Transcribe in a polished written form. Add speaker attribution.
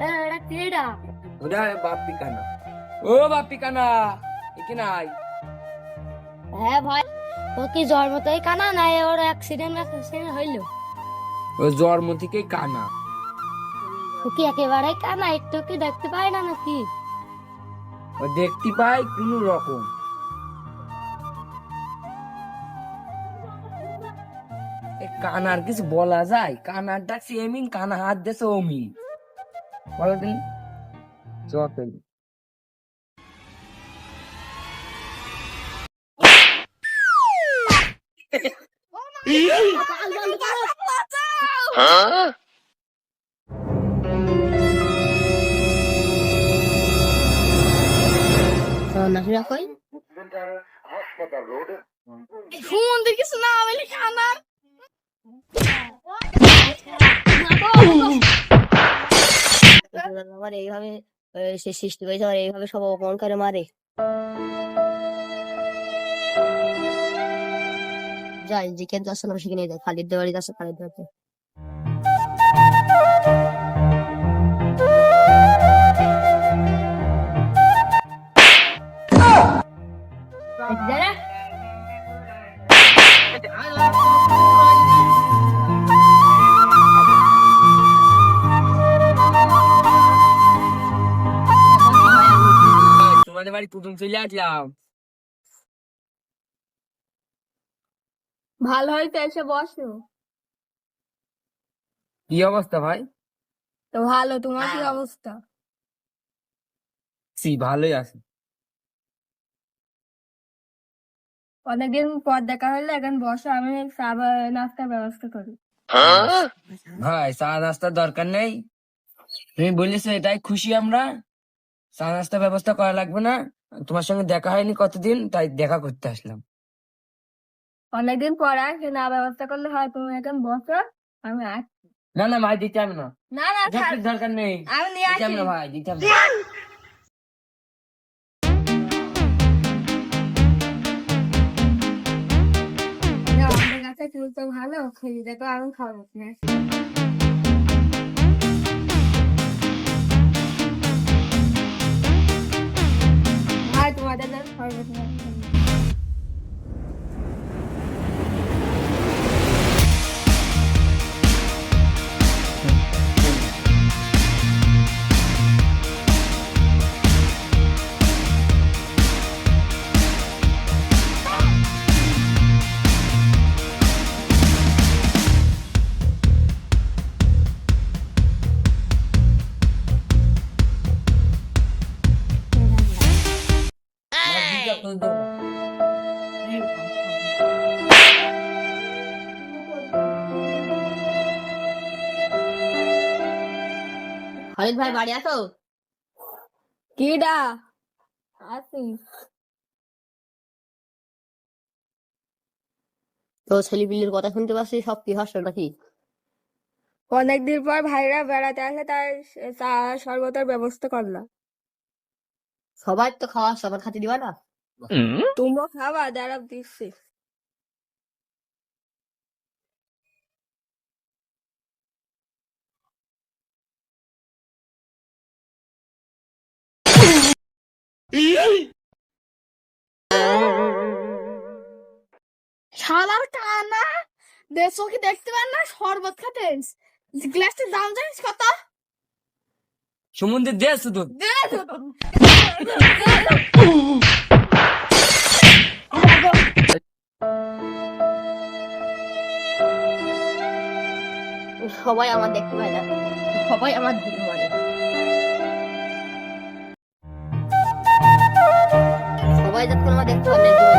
Speaker 1: এটা কেডা?
Speaker 2: ওটা বাপ্পি কানা। ও বাপ্পি কানা, এখানে আয়।
Speaker 1: হ্যাঁ ভাই, ও কি জন্মতেই কানা না ওর অ্যাক্সিডেন্ট হইলো?
Speaker 2: ও জন্ম থেকেই কানা।
Speaker 1: ও কি একেবারেই কানা, একটু কি দেখতে পায় না নাকি?
Speaker 2: ও দেখতে পায় কোন রকম। কানার কিছু বলা যায়? কানার ডাকছি এমিন, কানা হাত দিয়েছে অমিন। বলো তুমি চল।
Speaker 1: নাসিরা কই?
Speaker 3: সুমন দেখিস না বলি খানার
Speaker 1: আমার এইভাবে সে সৃষ্টি করেছে, আমার এইভাবে সব অপমান করে মারে। যাই যেখানে যাচ্ছে না সেখানে যাই, খালিদ দেওয়ারি যাচ্ছে খালিদ দেওয়ারি।
Speaker 2: তোমাদের বাড়ি কুটুম চলে আসলাম।
Speaker 3: ভালো হয়তো এসে বসো।
Speaker 2: কি অবস্থা ভাই?
Speaker 3: তো ভালো, তোমার কি অবস্থা?
Speaker 2: ভালোই আছে।
Speaker 3: অনেকদিন পর দেখা হলো, এখন বসো, আমি চা নাস্তার ব্যবস্থা করি।
Speaker 2: ভাই চা নাস্তার দরকার নেই, তুমি বলেছো এটাই খুশি আমরা। চা নাস্তার ব্যবস্থা করা লাগবে না। তোমার সঙ্গে দেখা হয়নি কতদিন, তাই দেখা করতে আসলাম।
Speaker 3: অনেকদিন পর আসে, না ব্যবস্থা করলে হয়? তুমি এখন বসো, আমি আসছি।
Speaker 2: না না ভাই, দিতে হবে না।
Speaker 3: না না থাক,
Speaker 2: দরকার নেই,
Speaker 3: আমি নিয়ে
Speaker 2: দিতে হবে
Speaker 3: আসি।
Speaker 2: না ভাই, দিতে হবে না।
Speaker 3: না, আমাদের কাছে চুল তো ভালো, খেয়ে দেখো আমি খাবো না। ভাই তোমাদের জন্য শরবত নিয়ে আসছি।
Speaker 1: খালিদ ভাই বাড়ি আছো?
Speaker 3: কিডা? আসি।
Speaker 1: তো ছেলেপিলের কথা শুনতে পাচ্ছি, সব কি হাসছো নাকি?
Speaker 3: অনেকদিন পর ভাইরা বেড়াতে আসে, তাই চা শরবতের ব্যবস্থা করলাম।
Speaker 1: সবাই তো খাওয়া, সবার খাতে দিবা না?
Speaker 3: তোমরা খাবা, দাঁড়াও দিচ্ছি। শালার কানা, দেখছো কি দেখতে পান না? শরবত খাতে গ্লাসটার দাম জানিস কত?
Speaker 2: সমুদ্রে দে শুধু।
Speaker 3: দে তো।
Speaker 1: সবাই আমার দেখতে পায় না, সবাই আমার দিকে মারে। সবাই যখন আমার দেখতে পায় না,